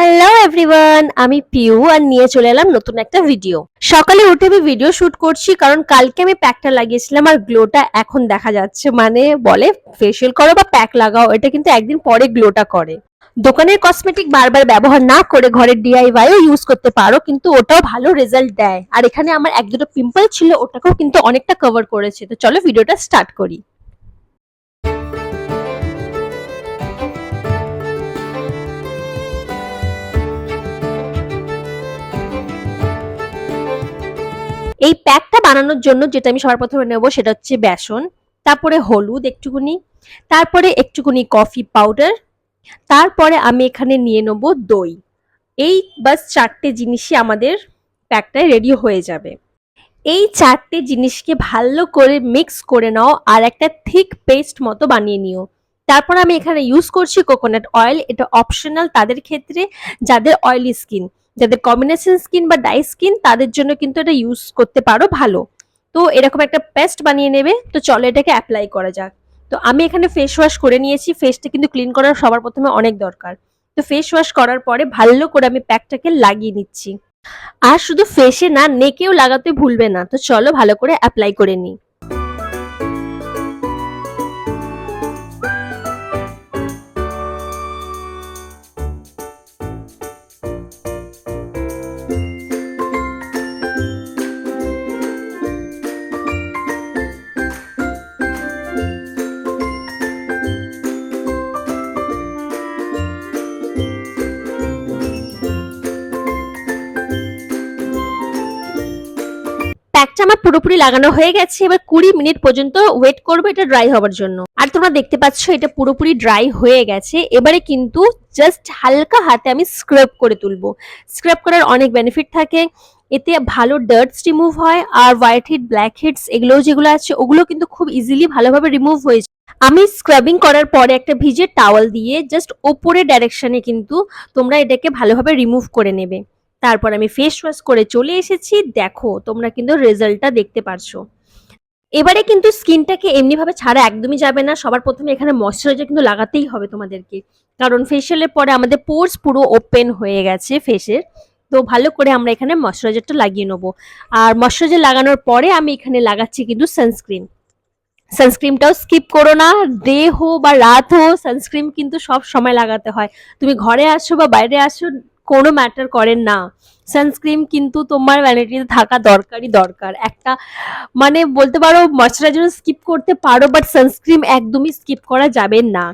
Hello everyone, আমি পিউ আর নিয়ে চলে এলাম নতুন একটা ভিডিও। সকালে উঠে আমি ভিডিও শুট করছি কারণ কালকে আমি প্যাকটা লাগিয়েছিলাম আর গ্লোটা এখন দেখা যাচ্ছে। মানে বলে ফেসিয়াল করো বা প্যাক লাগাও, এটা কিন্তু একদিন পরে গ্লোটা করে। দোকানের কসমেটিক বারবার ব্যবহার না করে ঘরের ডিআইওয়াইও ইউজ করতে পারো, কিন্তু ওটাও ভালো রেজাল্ট দেয়। আর এখানে আমার এক দুটো পিম্পল ছিল, ওটাকেও কিন্তু অনেকটা কভার করেছে। তো চলো ভিডিওটা স্টার্ট করি। এই প্যাকটা বানানোর জন্য যেটা আমি সবার প্রথমে নেব সেটা হচ্ছে বেসন, তারপরে হলুদ একটুকুনি, তারপরে একটুকুনি কফি পাউডার, তারপরে আমি এখানে নিয়ে নেব দই। এই বাস 4টে জিনিসই আমাদের প্যাকটায় রেডি হয়ে যাবে। এই 4টে জিনিসকে ভালো করে মিক্স করে নাও আর একটা থিক পেস্ট মতো বানিয়ে নিও। তারপর আমি এখানে ইউজ করছি কোকোনাট অয়েল। এটা অপশনাল তাদের ক্ষেত্রে যাদের অয়েলি স্কিন, যাদের কম্বিনেশন স্কিন বা ডাই স্কিন তাদের জন্য কিন্তু এটা ইউজ করতে পারো ভালো। তো এরকম একটা পেস্ট বানিয়ে নেবে। তো চলো এটাকে অ্যাপ্লাই করা যাক। তো আমি এখানে ফেস ওয়াশ করে নিয়েছি। ফেসটা কিন্তু ক্লিন করার সবার প্রথমে অনেক দরকার। তো ফেস ওয়াশ করার পরে ভালো করে আমি প্যাকটাকে লাগিয়ে নিচ্ছি। আর শুধু ফেসে না, নেকেও লাগাতে ভুলবে না। তো চলো ভালো করে অ্যাপ্লাই করে নিই। প্যাকটা আমার পুরোপুরি লাগানো হয়ে গেছে। এবার 20 মিনিট পর্যন্ত ওয়েট করবো এটা ড্রাই হওয়ার জন্য। আর তোমরা দেখতে পাচ্ছ এটা পুরোপুরি ড্রাই হয়ে গেছে। এবারে কিন্তু জাস্ট হালকা হাতে আমি স্ক্রাব করে তুলবো। স্ক্রাব করার অনেক বেনিফিট থাকে। এতে ভালো ডার্টস রিমুভ হয় আর হোয়াইট হেড, ব্ল্যাক হেডস এগুলো যেগুলো আছে ওগুলো কিন্তু খুব ইজিলি ভালোভাবে রিমুভ হয়ে যায়। আমি স্ক্রাবিং করার পরে একটা ভিজে টাওয়াল দিয়ে জাস্ট ওপরের ডাইরেকশনে কিন্তু তোমরা এটাকে ভালোভাবে রিমুভ করে নেবে। তারপর আমি ফেস ওয়াশ করে চলে এসেছি। দেখো তোমরা কিন্তু রেজাল্টটা দেখতে পারছো। এবারে কিন্তু স্কিনটাকে এমনিভাবে ছাড়া একদমই যাবে না। সবার প্রথমে এখানে ময়শ্চারাইজার কিন্তু লাগাতেই হবে তোমাদেরকে, কারণ ফেসিয়ালের পরে আমাদের পোর্স পুরো ওপেন হয়ে গেছে ফেসের। তো ভালো করে আমরা এখানে ময়শ্চারাইজারটা লাগিয়ে নেবো। আর ময়শ্চারাইজার লাগানোর পরে আমি এখানে লাগাচ্ছি কিন্তু সানস্ক্রিন। সানস্ক্রিনটাও স্কিপ করো না। ডে হো বা রাত হো, সানস্ক্রিন কিন্তু সব সময় লাগাতে হয়। তুমি ঘরে আসো বা বাইরে আসো, কোনো ম্যাটার করে না। সানস্ক্রিন কিন্তু তোমার ভ্যানিটিতে থাকা দরকারই দরকার। একটা মানে বলতে পারো ময়শ্চারাইজার স্কিপ করতে পারো, বাট সানস্ক্রিন একদমই স্কিপ করা যাবে না।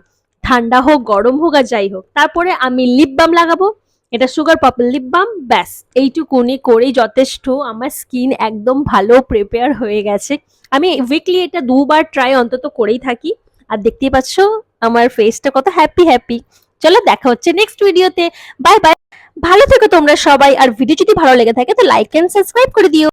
ঠান্ডা হোক, গরম হোক আর যাই হোক। তারপরে আমি লিপ বাম লাগাবো। এটা সুগার পার্পল লিপ বাম। ব্যাস এইটুকুনি করেই যথেষ্ট। আমার স্কিন একদম ভালো প্রিপেয়ার হয়ে গেছে। আমি উইকলি এটা 2 বার ট্রাই অন্তত করেই থাকি। আর দেখতেই পাচ্ছ আমার ফেসটা কত হ্যাপি হ্যাপি। চলো দেখা হচ্ছে নেক্সট ভিডিওতে। Bye bye. ভালো থেকো তোমরা সবাই। আর ভিডিও যদি ভালো লেগে থাকে তো লাইক এন্ড সাবস্ক্রাইব করে দিও।